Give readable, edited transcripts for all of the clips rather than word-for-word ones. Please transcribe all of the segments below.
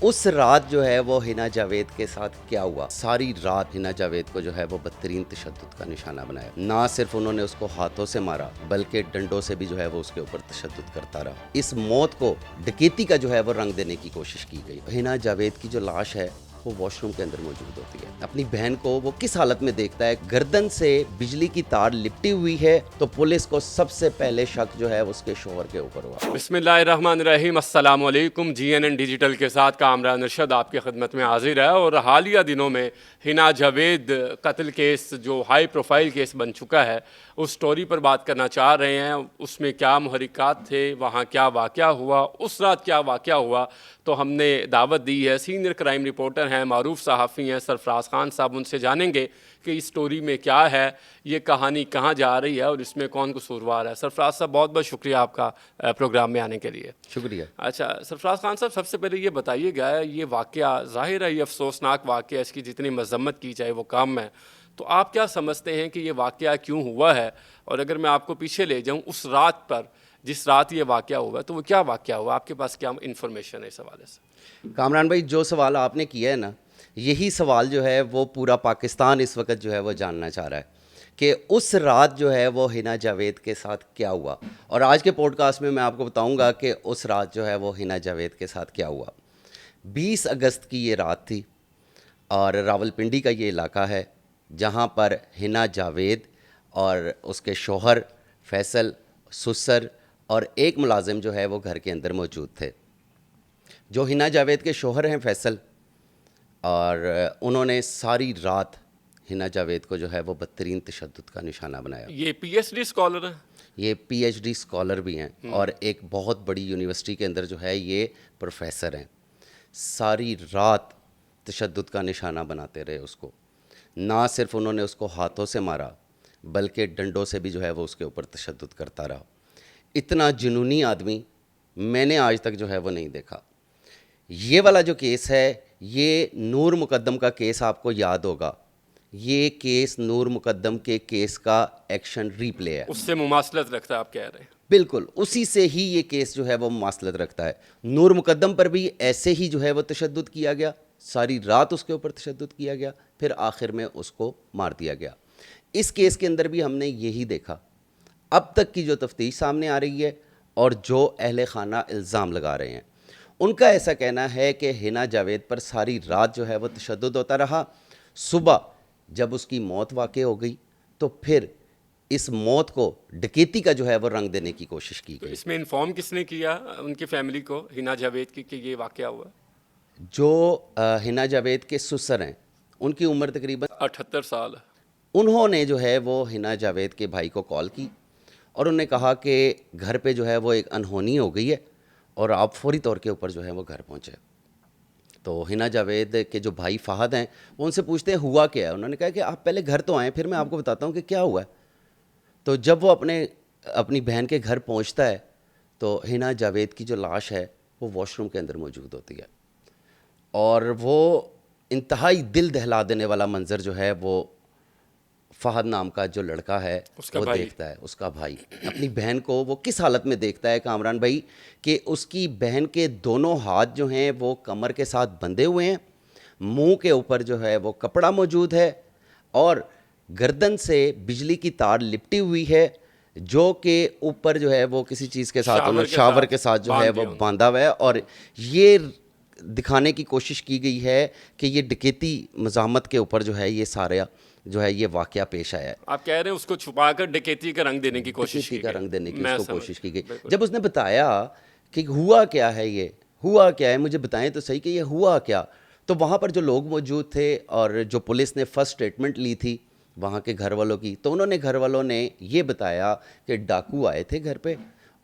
اس رات جو ہے وہ ہنا جاوید کے ساتھ کیا ہوا، ساری رات ہنا جاوید کو جو ہے وہ بدترین تشدد کا نشانہ بنایا۔ نہ صرف انہوں نے اس کو ہاتھوں سے مارا بلکہ ڈنڈوں سے بھی جو ہے وہ اس کے اوپر تشدد کرتا رہا۔ اس موت کو ڈکیتی کا جو ہے وہ رنگ دینے کی کوشش کی گئی۔ ہنا جاوید کی جو لاش ہے وہ واش روم کے اندر موجود ہوتی ہے۔ اپنی بہن کو وہ کس حالت میں دیکھتا ہے، گردن سے بجلی کی تار لپٹی ہوئی ہے، تو پولیس کو سب سے پہلے شک جو ہے اس کے شوہر کے اوپر ہوا۔ بسم اللہ الرحمن الرحیم۔ السلام علیکم۔ GNN ڈیجیٹل کے ساتھ کامران ارشد آپ کی خدمت میں حاضر ہے، اور حالیہ دنوں میں ہنا جاوید قتل کیس جو ہائی پروفائل کیس بن چکا ہے، اس سٹوری پر بات کرنا چاہ رہے ہیں۔ اس میں کیا محرکات تھے، وہاں کیا واقعہ ہوا، اس رات کیا واقعہ ہوا، تو ہم نے دعوت دی ہے۔ سینئر کرائم رپورٹر ہیں، معروف صحافی ہیں سرفراز خان صاحب، ان سے جانیں گے کہ اس سٹوری میں کیا ہے، یہ کہانی کہاں جا رہی ہے اور اس میں کون قصوروار ہے۔ سرفراز صاحب بہت بہت شکریہ آپ کا پروگرام میں آنے کے لیے۔ شکریہ۔ اچھا سرفراز خان صاحب، سب سے پہلے یہ بتائیے گا، یہ واقعہ ظاہر ہے یہ افسوسناک واقعہ، اس کی جتنی مذمت کی جائے وہ کم ہے، تو آپ کیا سمجھتے ہیں کہ یہ واقعہ کیوں ہوا ہے؟ اور اگر میں آپ کو پیچھے لے جاؤں اس رات پر جس رات یہ واقعہ ہوا تو وہ کیا واقعہ ہوا، آپ کے پاس کیا انفارمیشن ہے اس حوالے سے؟ کامران بھائی، جو سوال آپ نے کیا ہے نا، یہی سوال جو ہے وہ پورا پاکستان اس وقت جو ہے وہ جاننا چاہ رہا ہے کہ اس رات جو ہے وہ ہنا جاوید کے ساتھ کیا ہوا۔ اور آج کے پوڈ کاسٹ میں آپ کو بتاؤں گا کہ اس رات جو ہے وہ ہنا جاوید کے ساتھ کیا ہوا۔ 20 اگست کی یہ رات تھی، اور راولپنڈی کا یہ علاقہ ہے جہاں پر ہنا جاوید اور اس کے شوہر فیصل، سسر اور ایک ملازم جو ہے وہ گھر کے اندر موجود تھے۔ جو ہنا جاوید کے شوہر ہیں فیصل، اور انہوں نے ساری رات ہنا جاوید کو جو ہے وہ بدترین تشدد کا نشانہ بنایا۔ یہ PhD اسکالر ہیں؟ یہ PhD اسکالر بھی ہیں اور ایک بہت بڑی یونیورسٹی کے اندر جو ہے یہ پروفیسر ہیں۔ ساری رات تشدد کا نشانہ بناتے رہے اس کو۔ نہ صرف انہوں نے اس کو ہاتھوں سے مارا بلکہ ڈنڈوں سے بھی جو ہے وہ اس کے اوپر تشدد کرتا رہا۔ اتنا جنونی آدمی میں نے آج تک جو ہے وہ نہیں دیکھا۔ یہ والا جو کیس ہے، یہ نور مقدم کا کیس آپ کو یاد ہوگا، یہ کیس نور مقدم کے کیس کا ایکشن ریپلے ہے، اس سے مماثلت رکھتا ہے آپ کہہ رہے ہیں؟ بالکل اسی سے ہی یہ کیس جو ہے وہ مماثلت رکھتا ہے۔ نور مقدم پر بھی ایسے ہی جو ہے وہ تشدد کیا گیا، ساری رات اس کے اوپر تشدد کیا گیا، پھر آخر میں اس کو مار دیا گیا۔ اس کیس کے اندر بھی ہم نے یہی دیکھا۔ اب تک کی جو تفتیش سامنے آ رہی ہے اور جو اہل خانہ الزام لگا رہے ہیں، ان کا ایسا کہنا ہے کہ ہنا جاوید پر ساری رات جو ہے وہ تشدد ہوتا رہا۔ صبح جب اس کی موت واقع ہو گئی تو پھر اس موت کو ڈکیتی کا جو ہے وہ رنگ دینے کی کوشش کی تو گئی۔ اس میں انفارم کس نے کیا ان کی فیملی کو، ہنا جاوید کی، کہ یہ واقعہ ہوا؟ جو ہنا جاوید کے سسر ہیں، ان کی عمر تقریباً 78 سال۔ انہوں نے جو ہے وہ ہنا جاوید کے بھائی کو کال کی اور انہوں نے کہا کہ گھر پہ جو ہے وہ ایک انہونی ہو گئی ہے اور آپ فوری طور کے اوپر جو ہے وہ گھر پہنچے۔ تو ہنا جاوید کے جو بھائی فہد ہیں وہ ان سے پوچھتے ہیں ہوا کیا ہے۔ انہوں نے کہا کہ آپ پہلے گھر تو آئیں، پھر میں آپ کو بتاتا ہوں کہ کیا ہوا ہے۔ تو جب وہ اپنی بہن کے گھر پہنچتا ہے تو ہنا جاوید کی جو لاش ہے وہ واش روم کے اندر موجود ہوتی ہے، اور وہ انتہائی دل دہلا دینے والا منظر جو ہے وہ فہد نام کا جو لڑکا ہے وہ دیکھتا ہے، اس کا بھائی اپنی بہن کو وہ کس حالت میں دیکھتا ہے کامران بھائی، کہ اس کی بہن کے دونوں ہاتھ جو ہیں وہ کمر کے ساتھ بندھے ہوئے ہیں، منہ کے اوپر جو ہے وہ کپڑا موجود ہے، اور گردن سے بجلی کی تار لپٹی ہوئی ہے جو کہ اوپر جو ہے وہ کسی چیز کے ساتھ شاور کے ساتھ جو ہے وہ باندھا ہوا ہے، اور یہ دکھانے کی کوشش کی گئی ہے کہ یہ ڈکیتی مزاحمت کے اوپر جو ہے یہ سارا جو ہے یہ واقعہ پیش آیا ہے۔ آپ کہہ رہے ہیں اس کو چھپا کر ڈکیتی کا رنگ دینے کی کوشش کی گئی، ڈکیتی کا رنگ دینے کی اس کو کوشش کی گئی۔ جب اس نے بتایا کہ ہوا کیا ہے، یہ ہوا کیا ہے، مجھے بتائیں تو صحیح کہ یہ ہوا کیا، تو وہاں پر جو لوگ موجود تھے اور جو پولیس نے فرسٹ اسٹیٹمنٹ لی تھی وہاں کے گھر والوں کی، تو انہوں نے گھر والوں نے یہ بتایا کہ ڈاکو آئے تھے گھر پہ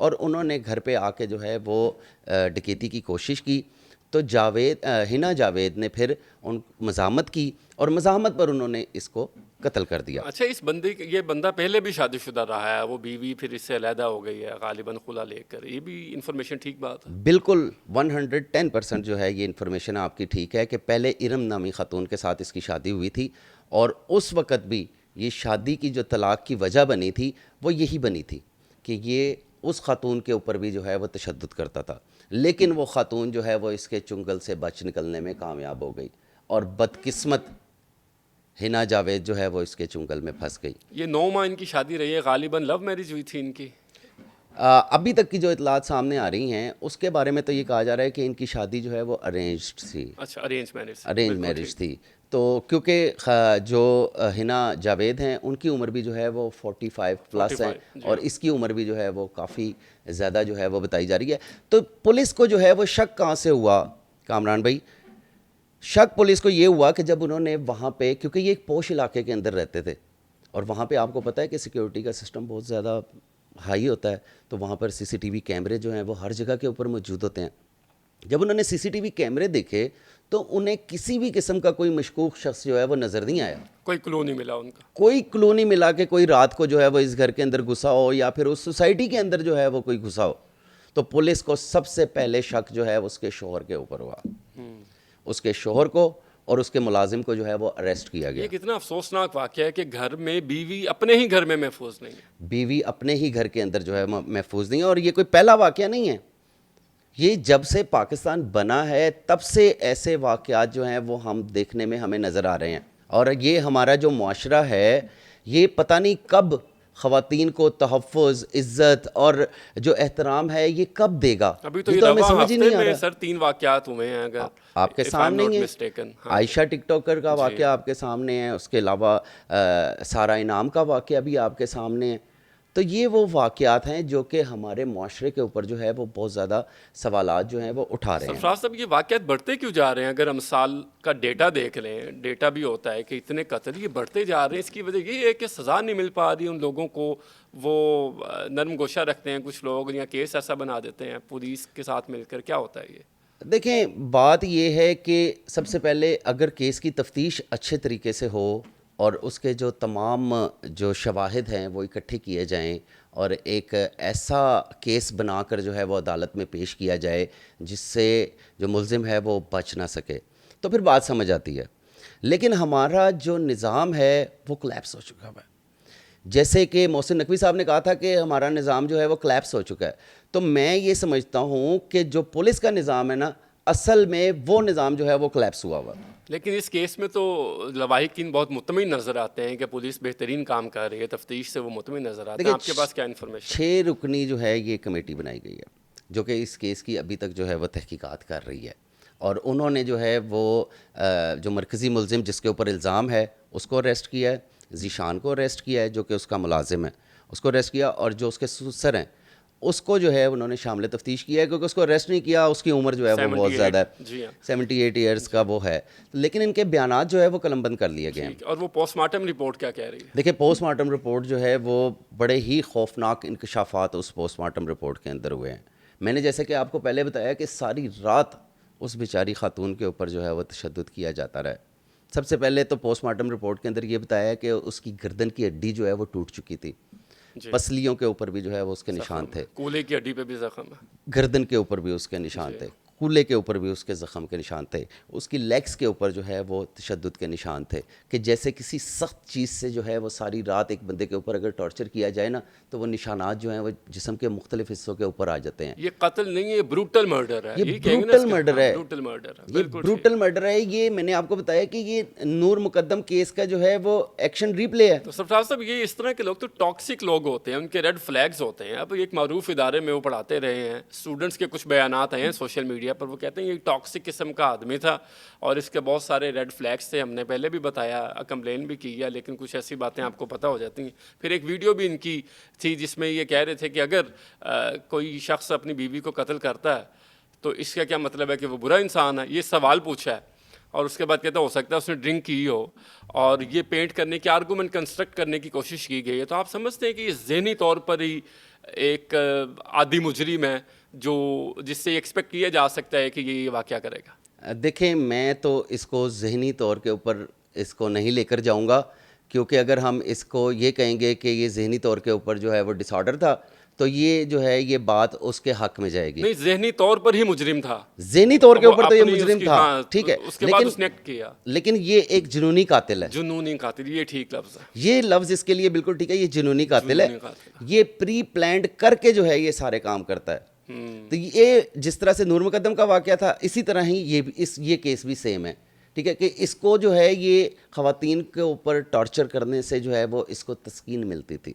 اور انہوں نے گھر پہ آ کے جو ہے وہ ڈکیتی کی کوشش کی۔ تو ہنا جاوید نے پھر ان مزاحمت کی اور مزاحمت پر انہوں نے اس کو قتل کر دیا۔ اچھا، اس یہ بندہ پہلے بھی شادی شدہ رہا ہے، وہ بیوی پھر اس سے علیحدہ ہو گئی ہے غالباً خلا لے کر، یہ بھی انفارمیشن ٹھیک بات ہے؟ بالکل 110% جو ہے یہ انفارمیشن آپ کی ٹھیک ہے کہ پہلے ارم نامی خاتون کے ساتھ اس کی شادی ہوئی تھی، اور اس وقت بھی یہ شادی کی جو طلاق کی وجہ بنی تھی وہ یہی بنی تھی کہ یہ اس خاتون کے اوپر بھی جو ہے وہ تشدد کرتا تھا۔ لیکن وہ خاتون جو ہے وہ اس کے چنگل سے بچ نکلنے میں کامیاب ہو گئی اور بدقسمت حنا جاوید جو ہے وہ اس کے چنگل میں پھنس گئی. یہ 9 ماہ ان کی شادی رہی ہے, غالباً لو میرج ہوئی تھی ان کی. ابھی تک کی جو اطلاعات سامنے آ رہی ہیں اس کے بارے میں تو یہ کہا جا رہا ہے کہ ان کی شادی جو ہے وہ ارینجڈ تھی. اچھا, ارینج میرج تھی. تو کیونکہ جو حنا جاوید ہیں ان کی عمر بھی جو ہے وہ 45 پلس ہے اور اس کی عمر بھی جو ہے وہ کافی زیادہ جو ہے وہ بتائی جا رہی ہے. تو پولیس کو جو ہے وہ شک کہاں سے ہوا کامران بھائی؟ شک پولیس کو یہ ہوا کہ جب انہوں نے وہاں پہ, کیونکہ یہ ایک پوش علاقے کے اندر رہتے تھے اور وہاں پہ آپ کو پتہ ہے کہ سیکیورٹی کا سسٹم بہت زیادہ ہائی ہوتا ہے, تو وہاں پر سی سی ٹی وی کیمرے جو ہیں وہ ہر جگہ کے اوپر موجود ہوتے ہیں. جب انہوں نے سی سی ٹی وی کیمرے دیکھے تو انہیں کسی بھی قسم کا کوئی مشکوک شخص جو ہے وہ نظر نہیں آیا. کوئی کلو نہیں ملا ان کا, کوئی کلو نہیں ملا کہ کوئی رات کو جو ہے وہ اس گھر کے اندر گھسا ہو یا پھر اس سوسائٹی کے اندر جو ہے وہ کوئی گھسا ہو. تو پولیس کو سب سے پہلے شک جو ہے اس کے شوہر کے اوپر ہوا. اس کے شوہر کو اور اس کے ملازم کو جو ہے وہ اریسٹ کیا گیا. یہ کتنا افسوسناک واقعہ ہے کہ گھر میں بیوی اپنے ہی گھر میں محفوظ نہیں ہے. بیوی اپنے ہی گھر کے اندر جو ہے محفوظ نہیں ہے. اور یہ کوئی پہلا واقعہ نہیں ہے, یہ جب سے پاکستان بنا ہے تب سے ایسے واقعات جو ہیں وہ ہم دیکھنے میں ہمیں نظر آ رہے ہیں. اور یہ ہمارا جو معاشرہ ہے یہ پتہ نہیں کب خواتین کو تحفظ, عزت اور جو احترام ہے یہ کب دے گا. ابھی تو یہ یہ ہمیں سمجھ ہی نہیں آ رہا. سر 3 واقعات ہوئے ہیں اگر آپ کے سامنے ہی ہے. عائشہ ٹک ٹاکر کا واقعہ آپ کے سامنے ہے, اس کے علاوہ سارہ انعام کا واقعہ بھی آپ کے سامنے ہے. تو یہ وہ واقعات ہیں جو کہ ہمارے معاشرے کے اوپر جو ہے وہ بہت زیادہ سوالات جو ہیں وہ اٹھا رہے ہیں. سرفراز صاحب, یہ واقعات بڑھتے کیوں جا رہے ہیں؟ اگر ہم سال کا ڈیٹا دیکھ لیں, ڈیٹا بھی ہوتا ہے کہ اتنے قتل یہ بڑھتے جا رہے ہیں. اس کی وجہ یہ ہے کہ سزا نہیں مل پا رہی ان لوگوں کو. وہ نرم گوشہ رکھتے ہیں کچھ لوگ یا کیس ایسا بنا دیتے ہیں پولیس کے ساتھ مل کر. کیا ہوتا ہے یہ؟ دیکھیں, بات یہ ہے کہ سب سے پہلے اگر کیس کی تفتیش اچھے طریقے سے ہو اور اس کے جو تمام جو شواہد ہیں وہ اکٹھے کیے جائیں اور ایک ایسا کیس بنا کر جو ہے وہ عدالت میں پیش کیا جائے جس سے جو ملزم ہے وہ بچ نہ سکے, تو پھر بات سمجھ آتی ہے. لیکن ہمارا جو نظام ہے وہ کلیپس ہو چکا ہے. جیسے کہ محسن نقوی صاحب نے کہا تھا کہ ہمارا نظام جو ہے وہ کلیپس ہو چکا ہے, تو میں یہ سمجھتا ہوں کہ جو پولیس کا نظام ہے نا, اصل میں وہ نظام جو ہے وہ کلیپس ہوا ہوا. لیکن اس کیس میں تو لواحقین بہت مطمئن نظر آتے ہیں کہ پولیس بہترین کام کر رہی ہے, تفتیش سے وہ مطمئن نظر آتے ہیں. آپ کے پاس کیا انفارمیشن؟ 6 رکنی جو ہے یہ کمیٹی بنائی گئی ہے جو کہ اس کیس کی ابھی تک جو ہے وہ تحقیقات کر رہی ہے, اور انہوں نے جو ہے وہ جو مرکزی ملزم جس کے اوپر الزام ہے اس کو اریسٹ کیا ہے, ذیشان کو اریسٹ کیا ہے جو کہ اس کا ملازم ہے, اس کو اریسٹ کیا, اور جو اس کے سسر ہیں اس کو جو ہے انہوں نے شامل تفتیش کیا ہے کیونکہ اس کو اریسٹ نہیں کیا, اس کی عمر جو ہے وہ بہت زیادہ ہے, 78 ایئرس کا وہ ہے. لیکن ان کے بیانات جو ہے وہ قلم بند کر لیے گئے ہیں. اور وہ پوسٹ مارٹم رپورٹ کیا کہہ رہی ہے؟ دیکھیں, پوسٹ مارٹم رپورٹ جو ہے وہ بڑے ہی خوفناک انکشافات اس پوسٹ مارٹم رپورٹ کے اندر ہوئے ہیں. میں نے جیسے کہ آپ کو پہلے بتایا کہ ساری رات اس بیچاری خاتون کے اوپر جو ہے وہ تشدد کیا جاتا رہا. سب سے پہلے تو پوسٹ مارٹم رپورٹ کے اندر یہ بتایا کہ اس کی گردن کی ہڈی جو ہے وہ ٹوٹ چکی تھی, پسلیوں کے اوپر بھی جو ہے وہ اس کے نشان تھے, کولے کی ہڈی پہ بھی زخم ہے, گردن کے اوپر بھی اس کے نشان تھے, کولے کے اوپر بھی اس کے زخم کے نشان تھے, اس کی لیگس کے اوپر جو ہے وہ تشدد کے نشان تھے کہ جیسے کسی سخت چیز سے جو ہے وہ ساری رات ایک بندے کے اوپر اگر ٹارچر کیا جائے نا تو وہ نشانات جو ہیں وہ جسم کے مختلف حصوں کے اوپر آ جاتے ہیں. یہ قتل نہیں, یہ بروٹل مرڈر ہے. یہ بروٹل مرڈر ہے, یہ بروٹل مرڈر ہے. یہ میں نے آپ کو بتایا کہ یہ نور مقدم کیس کا جو ہے وہ ایکشن ریپلے ہے. تو سرفراز صاحب, یہ اس طرح کے لوگ تو ٹاکسک لوگ ہوتے ہیں, ان کے ریڈ فلیگز ہوتے ہیں. اب ایک معروف ادارے میں وہ پڑھاتے رہے ہیں, اسٹوڈنٹس کے کچھ بیانات آئے ہیں سوشل میڈیا پر, وہ کہتے ہیں یہ ٹاکسک قسم کا آدمی تھا اور اس کے بہت سارے ریڈ فلیگز تھے. ہم نے پہلے بھی بتایا, کمپلین بھی کی ہے, لیکن کچھ ایسی باتیں آپ کو پتہ ہو جاتی ہیں. پھر ایک ویڈیو بھی ان کی تھی جس میں یہ کہہ رہے تھے کہ اگر کوئی شخص اپنی بیوی کو قتل کرتا ہے تو اس کا کیا مطلب ہے کہ وہ برا انسان ہے. یہ سوال پوچھا ہے اور اس کے بعد کہتا ہو سکتا ہے اس نے ڈرنک کی ہو, اور یہ پینٹ کرنے کی, آرگومنٹ کنسٹرکٹ کرنے کی کوشش کی گئی ہے. تو آپ سمجھتے ہیں کہ یہ ذہنی طور پر ہی ایک عادی مجرم ہے جو جس سے ایکسپیکٹ کیا جا سکتا ہے کہ یہ واقعہ کرے گا؟ دیکھیں, میں تو اس کو ذہنی طور کے اوپر اس کو نہیں لے کر جاؤں گا, کیونکہ اگر ہم اس کو یہ کہیں گے کہ یہ ذہنی طور کے اوپر جو ہے وہ ڈس آرڈر تھا تو یہ جو ہے یہ بات اس کے حق میں جائے گی. نہیں, ذہنی طور پر ہی مجرم تھا, ذہنی طور کے اوپر تو یہ مجرم تھا, ٹھیک ہے, اس کے بعد اس نے ایکٹ کیا. لیکن یہ ایک جنونی قاتل ہے. جنونی قاتل, یہ ٹھیک لفظ ہے, یہ لفظ اس کے لیے بالکل ٹھیک ہے. یہ جنونی قاتل ہے, یہ پری پلانڈ کر کے جو ہے یہ سارے کام کرتا ہے. تو یہ جس طرح سے نور مقدم کا واقعہ تھا اسی طرح ہی یہ کیس بھی سیم ہے. ٹھیک ہے کہ اس کو جو ہے یہ خواتین کے اوپر ٹارچر کرنے سے جو ہے وہ اس کو تسکین ملتی تھی.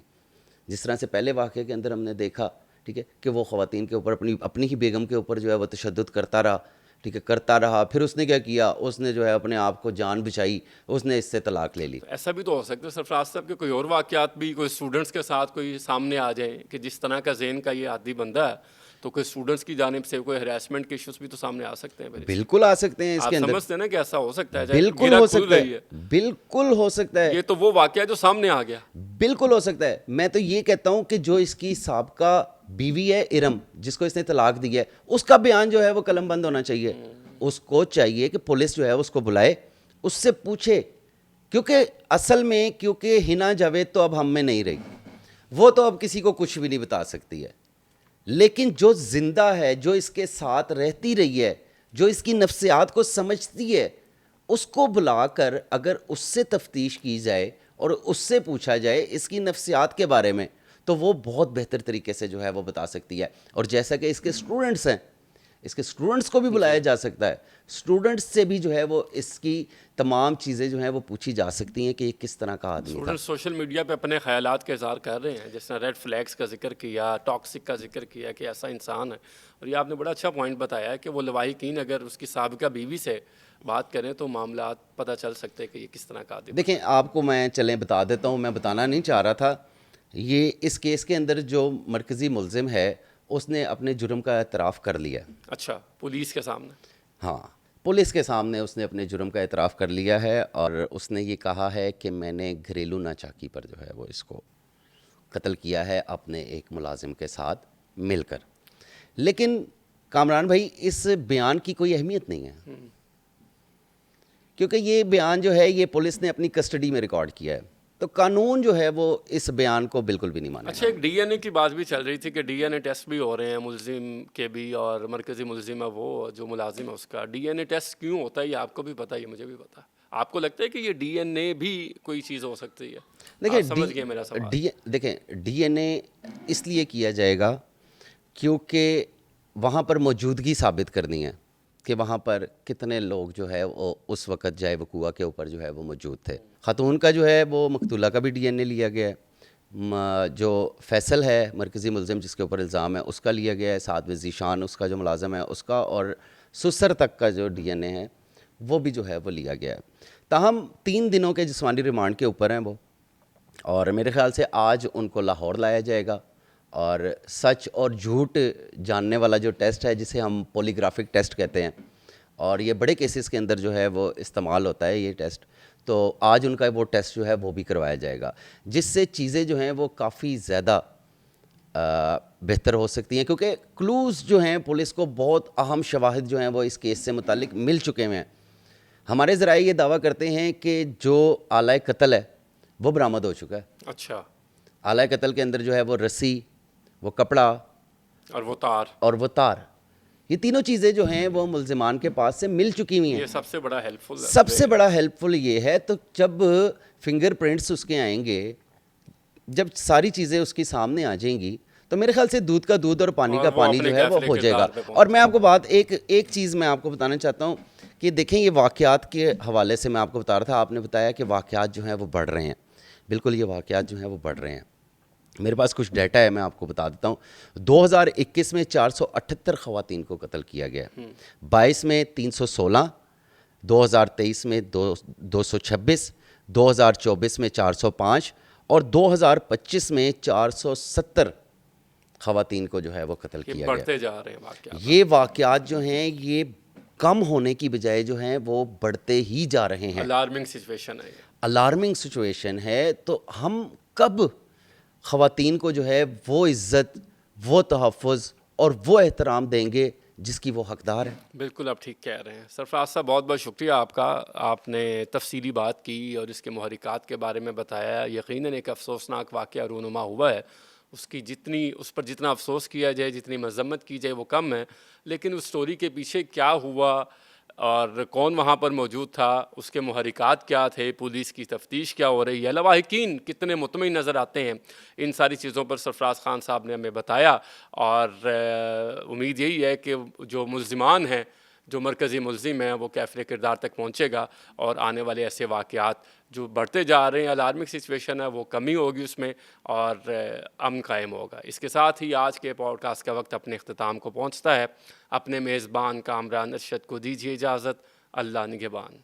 جس طرح سے پہلے واقعے کے اندر ہم نے دیکھا ٹھیک ہے کہ وہ خواتین کے اوپر اپنی ہی بیگم کے اوپر جو ہے وہ تشدد کرتا رہا. ٹھیک ہے کرتا رہا. پھر اس نے کیا کیا, اس نے جو ہے اپنے آپ کو جان بچائی, اس نے اس سے طلاق لے لی. ایسا بھی تو ہو سکتا ہے سرفراز صاحب کہ کوئی اور واقعات بھی کوئی اسٹوڈنٹس کے ساتھ کوئی سامنے آ جائیں کہ جس طرح کا ذہن کا یہ عادی بندہ ہے تو کوئی اسٹوڈنٹس کی جانب سے کوئی ہراسمنٹ کے ایشوز بھی تو سامنے آ سکتے ہیں. بالکل آ سکتے ہیں اس آپ کے اندر. سمجھتے ہیں نا کہ ایسا ہو سکتا ہے, بالکل ہو سکتا ہے, بالکل ہو سکتا ہے. یہ تو وہ واقعہ جو سامنے آ گیا. بالکل ہو سکتا ہے. میں تو یہ کہتا ہوں کہ جو اس کی سابقہ بیوی ہے ارم, جس کو اس نے طلاق دی ہے, اس کا بیان جو ہے وہ قلم بند ہونا چاہیے. اس کو چاہیے کہ پولیس جو ہے اس کو بلائے, اس سے پوچھے, کیونکہ اصل میں کیونکہ حنا جاوید تو اب ہم میں نہیں رہی, وہ تو اب کسی کو کچھ بھی نہیں بتا سکتی ہے. لیکن جو زندہ ہے, جو اس کے ساتھ رہتی رہی ہے, جو اس کی نفسیات کو سمجھتی ہے, اس کو بلا کر اگر اس سے تفتیش کی جائے اور اس سے پوچھا جائے اس کی نفسیات کے بارے میں, تو وہ بہت بہتر طریقے سے جو ہے وہ بتا سکتی ہے. اور جیسا کہ اس کے اسٹوڈنٹس ہیں, اس کے اسٹوڈنٹس کو بھی بلایا جا سکتا ہے. اسٹوڈنٹس سے بھی جو ہے وہ اس کی تمام چیزیں جو ہیں وہ پوچھی جا سکتی ہیں کہ یہ کس طرح کا آدمی تھا. اسٹوڈنٹ سوشل میڈیا پہ اپنے خیالات کا اظہار کر رہے ہیں, جس طرح ریڈ فلیگس کا ذکر کیا, ٹاکسک کا ذکر کیا کہ ایسا انسان ہے. اور یہ آپ نے بڑا اچھا پوائنٹ بتایا ہے کہ وہ لواحقین اگر اس کی سابقہ بیوی سے بات کریں تو معاملات پتہ چل سکتے ہیں کہ یہ کس طرح کا آدمی. دیکھیں آپ کو میں چلیں بتا دیتا ہوں, میں بتانا نہیں چاہ رہا تھا. یہ اس کیس کے اندر جو مرکزی ملزم ہے اس نے اپنے جرم کا اعتراف کر لیا. اچھا, پولیس کے سامنے؟ ہاں, پولیس کے سامنے اس نے اپنے جرم کا اعتراف کر لیا ہے, اور اس نے یہ کہا ہے کہ میں نے گھریلو ناچاکی پر جو ہے وہ اس کو قتل کیا ہے اپنے ایک ملازم کے ساتھ مل کر. لیکن کامران بھائی اس بیان کی کوئی اہمیت نہیں ہے, کیونکہ یہ بیان جو ہے یہ پولیس نے اپنی کسٹڈی میں ریکارڈ کیا ہے, تو قانون جو ہے وہ اس بیان کو بالکل بھی نہیں مانے گا. اچھا, ایک ڈی این اے کی بات بھی چل رہی تھی کہ ڈی این اے ٹیسٹ بھی ہو رہے ہیں ملزم کے بھی, اور مرکزی ملزم ہے وہ جو ملازم ہے اس کا. ڈی این اے ٹیسٹ کیوں ہوتا ہے یہ آپ کو بھی پتہ ہے, یہ مجھے بھی پتہ ہے. آپ کو لگتا ہے کہ یہ ڈی این اے بھی کوئی چیز ہو سکتی ہے؟ دیکھیں سمجھ گئے میرا سوال. دیکھیں ڈی این اے اس لیے کیا جائے گا کیونکہ وہاں پر موجودگی ثابت کرنی ہے کہ وہاں پر کتنے لوگ جو ہے وہ اس وقت جائے وقوع کے اوپر جو ہے وہ موجود تھے. خاتون کا جو ہے وہ مقتولہ کا بھی ڈی این اے لیا گیا ہے, جو فیصل ہے مرکزی ملزم جس کے اوپر الزام ہے اس کا لیا گیا ہے, ساتھ میں ذیشان اس کا جو ملازم ہے اس کا, اور سسر تک کا جو ڈی این اے ہے وہ بھی جو ہے وہ لیا گیا ہے. تاہم 3 دنوں کے جسمانی ریمانڈ کے اوپر ہیں وہ, اور میرے خیال سے آج ان کو لاہور لایا جائے گا, اور سچ اور جھوٹ جاننے والا جو ٹیسٹ ہے جسے ہم پولیگرافک ٹیسٹ کہتے ہیں, اور یہ بڑے کیسز کے اندر جو ہے وہ استعمال ہوتا ہے یہ ٹیسٹ, تو آج ان کا وہ ٹیسٹ جو ہے وہ بھی کروایا جائے گا, جس سے چیزیں جو ہیں وہ کافی زیادہ بہتر ہو سکتی ہیں. کیونکہ کلوز جو ہیں پولیس کو بہت اہم شواہد جو ہیں وہ اس کیس سے متعلق مل چکے ہیں. ہمارے ذرائع یہ دعویٰ کرتے ہیں کہ جو آلہ قتل ہے وہ برآمد ہو چکا ہے. اچھا, آلہ قتل کے اندر جو ہے وہ رسی, وہ کپڑا اور وہ تار, یہ تینوں چیزیں جو ہیں وہ ملزمان کے پاس سے مل چکی ہوئی ہیں. یہ سب سے بڑا ہیلپ فل ہے. سب سے بڑا ہیلپ فل یہ ہے. تو جب فنگر پرنٹس اس کے آئیں گے, جب ساری چیزیں اس کی سامنے آ جائیں گی, تو میرے خیال سے دودھ کا دودھ اور پانی کا پانی جو ہے وہ ہو جائے گا. اور میں آپ کو ایک چیز میں آپ کو بتانا چاہتا ہوں کہ دیکھیں یہ واقعات کے حوالے سے میں آپ کو بتا رہا تھا, آپ نے بتایا کہ واقعات جو ہیں وہ بڑھ رہے ہیں. بالکل یہ واقعات جو ہیں وہ بڑھ رہے ہیں. میرے پاس کچھ ڈیٹا ہے, میں آپ کو بتا دیتا ہوں. 2021 میں 478 خواتین کو قتل کیا گیا, 22 میں 316, 2023 میں 226, 2024 میں 405, اور 2025 میں 470 خواتین کو جو ہے وہ قتل کیا گیا. بڑھتے جا رہے ہیں واقعات. یہ واقعات جو ہیں یہ کم ہونے کی بجائے جو ہیں وہ بڑھتے ہی جا رہے ہیں. الارمنگ سچویشن ہے, الارمنگ سچویشن ہے. تو ہم کب خواتین کو جو ہے وہ عزت, وہ تحفظ اور وہ احترام دیں گے جس کی وہ حقدار ہے؟ بالکل آپ ٹھیک کہہ رہے ہیں. سرفراز صاحب بہت بہت شکریہ آپ کا, آپ نے تفصیلی بات کی اور اس کے محرکات کے بارے میں بتایا. یقیناً ایک افسوسناک واقعہ رونما ہوا ہے, اس پر جتنا افسوس کیا جائے, جتنی مذمت کی جائے وہ کم ہے. لیکن اس سٹوری کے پیچھے کیا ہوا, اور کون وہاں پر موجود تھا، اس کے محرکات کیا تھے، پولیس کی تفتیش کیا ہو رہی ہے، لواحقین کتنے مطمئن نظر آتے ہیں، ان ساری چیزوں پر سرفراز خان صاحب نے ہمیں بتایا. اور امید یہی ہے کہ جو ملزمان ہیں، جو مرکزی ملزم ہیں، وہ کیفر کردار تک پہنچے گا اور آنے والے ایسے واقعات جو بڑھتے جا رہے ہیں، الارمک سچویشن ہے، وہ کمی ہوگی اس میں اور امن قائم ہوگا. اس کے ساتھ ہی آج کے پوڈ کاسٹ کا وقت اپنے اختتام کو پہنچتا ہے. اپنے میزبان کامران ارشد کو دیجیے اجازت. اللہ نگہبان.